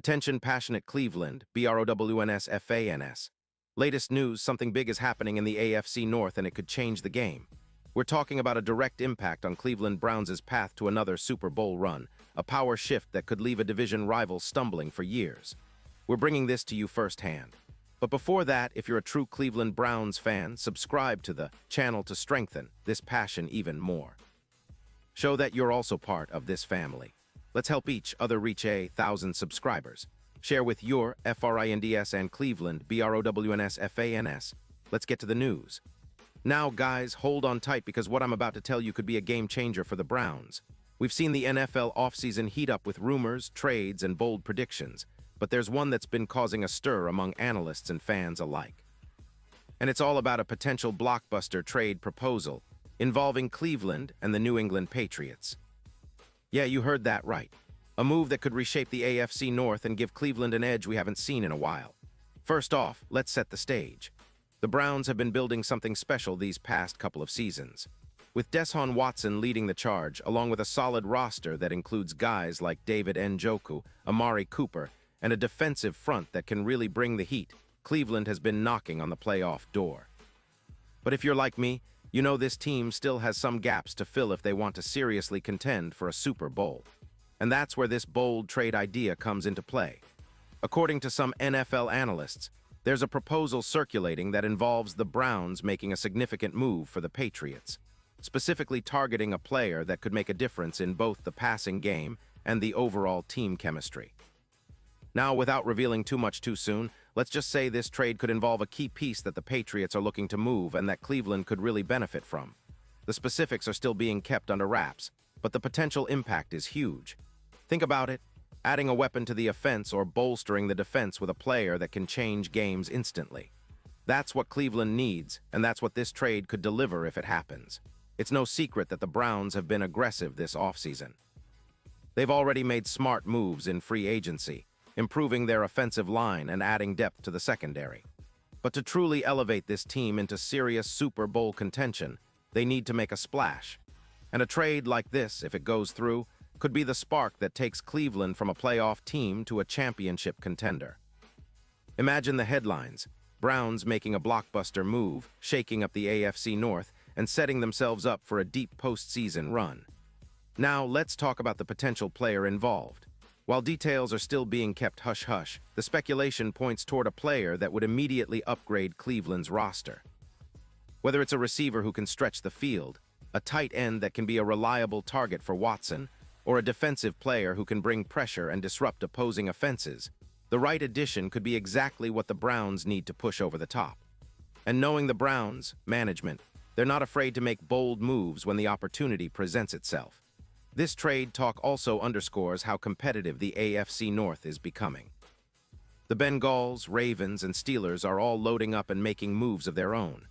Attention passionate Cleveland, BROWNS. Latest news, something big is happening in the AFC North and it could change the game. We're talking about a direct impact on Cleveland Browns' path to another Super Bowl run, a power shift that could leave a division rival stumbling for years. We're bringing this to you firsthand. But before that, if you're a true Cleveland Browns fan, subscribe to the channel to strengthen this passion even more. Show that you're also part of this family. Let's help each other reach 1,000 subscribers. Share with your FRINDS and Cleveland BROWNS. Let's get to the news. Now, guys, hold on tight because what I'm about to tell you could be a game changer for the Browns. We've seen the NFL offseason heat up with rumors, trades, and bold predictions, but there's one that's been causing a stir among analysts and fans alike. And it's all about a potential blockbuster trade proposal involving Cleveland and the New England Patriots. Yeah, you heard that right. A move that could reshape the AFC North and give Cleveland an edge we haven't seen in a while. First off, let's set the stage. The Browns have been building something special these past couple of seasons, with Deshaun Watson leading the charge, along with a solid roster that includes guys like David Njoku, Amari Cooper, and a defensive front that can really bring the heat. Cleveland has been knocking on the playoff door. But if you're like me, you know this team still has some gaps to fill if they want to seriously contend for a Super Bowl. And that's where this bold trade idea comes into play. According to some NFL analysts, there's a proposal circulating that involves the Browns making a significant move for the Patriots, specifically targeting a player that could make a difference in both the passing game and the overall team chemistry. Now, without revealing too much too soon, let's just say this trade could involve a key piece that the Patriots are looking to move and that Cleveland could really benefit from. The specifics are still being kept under wraps, but the potential impact is huge. Think about it. Adding a weapon to the offense or bolstering the defense with a player that can change games instantly. That's what Cleveland needs, and that's what this trade could deliver if it happens. It's no secret that the Browns have been aggressive this offseason. They've already made smart moves in free agency, improving their offensive line and adding depth to the secondary. But to truly elevate this team into serious Super Bowl contention, they need to make a splash. And a trade like this, if it goes through, could be the spark that takes Cleveland from a playoff team to a championship contender. Imagine the headlines: Browns making a blockbuster move, shaking up the AFC North, and setting themselves up for a deep postseason run. Now, let's talk about the potential player involved. While details are still being kept hush-hush, the speculation points toward a player that would immediately upgrade Cleveland's roster. Whether it's a receiver who can stretch the field, a tight end that can be a reliable target for Watson, or a defensive player who can bring pressure and disrupt opposing offenses, the right addition could be exactly what the Browns need to push over the top. And knowing the Browns, management, they're not afraid to make bold moves when the opportunity presents itself. This trade talk also underscores how competitive the AFC North is becoming. The Bengals, Ravens, and Steelers are all loading up and making moves of their own.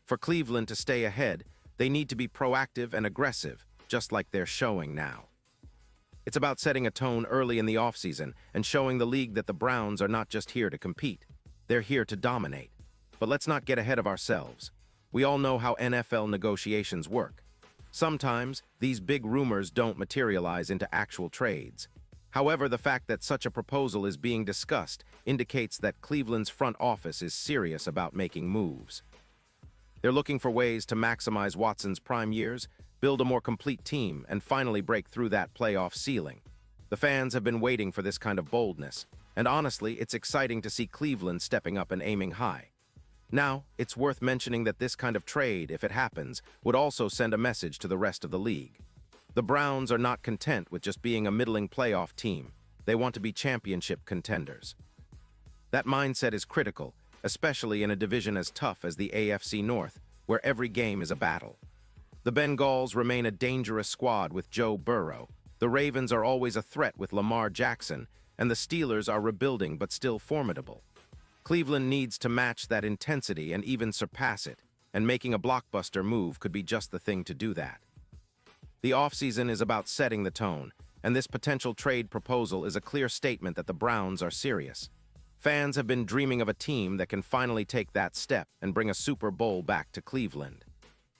For Cleveland to stay ahead, they need to be proactive and aggressive, just like they're showing now. It's about setting a tone early in the offseason and showing the league that the Browns are not just here to compete. They're here to dominate. But let's not get ahead of ourselves. We all know how NFL negotiations work. Sometimes, these big rumors don't materialize into actual trades. However, the fact that such a proposal is being discussed indicates that Cleveland's front office is serious about making moves. They're looking for ways to maximize Watson's prime years, build a more complete team, and finally break through that playoff ceiling. The fans have been waiting for this kind of boldness, and honestly, it's exciting to see Cleveland stepping up and aiming high. Now, it's worth mentioning that this kind of trade, if it happens, would also send a message to the rest of the league. The Browns are not content with just being a middling playoff team. They want to be championship contenders. That mindset is critical, especially in a division as tough as the AFC North, where every game is a battle. The Bengals remain a dangerous squad with Joe Burrow. The Ravens are always a threat with Lamar Jackson, and the Steelers are rebuilding but still formidable. Cleveland needs to match that intensity and even surpass it, and making a blockbuster move could be just the thing to do that. The offseason is about setting the tone, and this potential trade proposal is a clear statement that the Browns are serious. Fans have been dreaming of a team that can finally take that step and bring a Super Bowl back to Cleveland.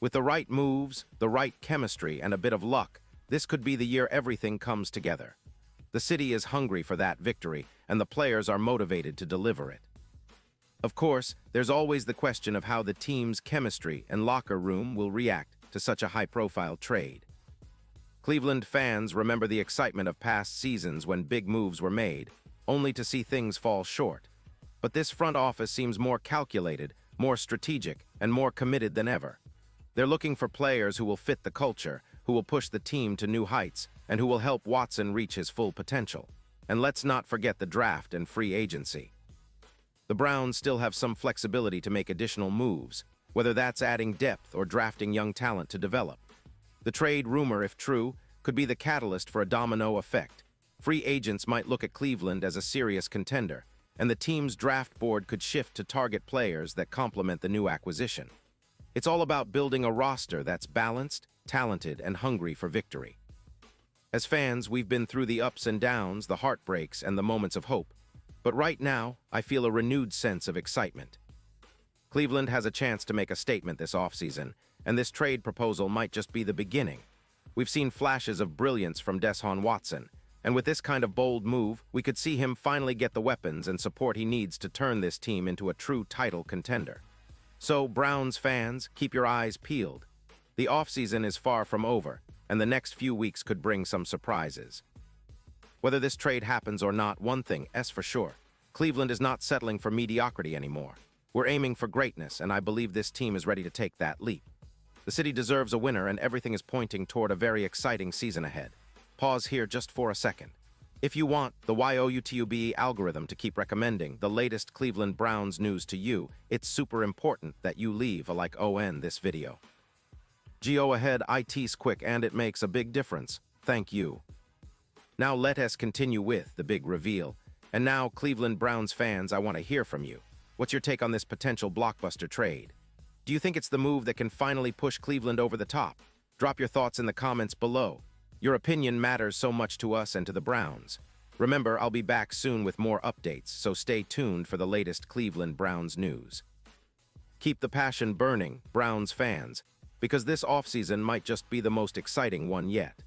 With the right moves, the right chemistry, and a bit of luck, this could be the year everything comes together. The city is hungry for that victory, and the players are motivated to deliver it. Of course, there's always the question of how the team's chemistry and locker room will react to such a high-profile trade. Cleveland fans remember the excitement of past seasons when big moves were made, only to see things fall short. But this front office seems more calculated, more strategic, and more committed than ever. They're looking for players who will fit the culture, who will push the team to new heights, and who will help Watson reach his full potential. And let's not forget the draft and free agency. The Browns still have some flexibility to make additional moves, whether that's adding depth or drafting young talent to develop. The trade rumor, if true, could be the catalyst for a domino effect. Free agents might look at Cleveland as a serious contender, and the team's draft board could shift to target players that complement the new acquisition. It's all about building a roster that's balanced, talented, and hungry for victory. As fans, we've been through the ups and downs, the heartbreaks, and the moments of hope. But right now, I feel a renewed sense of excitement. Cleveland has a chance to make a statement this offseason, and this trade proposal might just be the beginning. We've seen flashes of brilliance from Deshaun Watson, and with this kind of bold move, we could see him finally get the weapons and support he needs to turn this team into a true title contender. So, Browns fans, keep your eyes peeled. The offseason is far from over, and the next few weeks could bring some surprises. Whether this trade happens or not, one thing is for sure. Cleveland is not settling for mediocrity anymore. We're aiming for greatness, and I believe this team is ready to take that leap. The city deserves a winner, and everything is pointing toward a very exciting season ahead. Pause here just for a second. If you want the YOUTUBE algorithm to keep recommending the latest Cleveland Browns news to you, it's super important that you leave a like on this video. Go ahead, it's quick and it makes a big difference. Thank you. Now let us continue with the big reveal. And now, Cleveland Browns fans, I want to hear from you. What's your take on this potential blockbuster trade? Do you think it's the move that can finally push Cleveland over the top? Drop your thoughts in the comments below. Your opinion matters so much to us and to the Browns. Remember, I'll be back soon with more updates, so stay tuned for the latest Cleveland Browns news. Keep the passion burning, Browns fans, because this offseason might just be the most exciting one yet.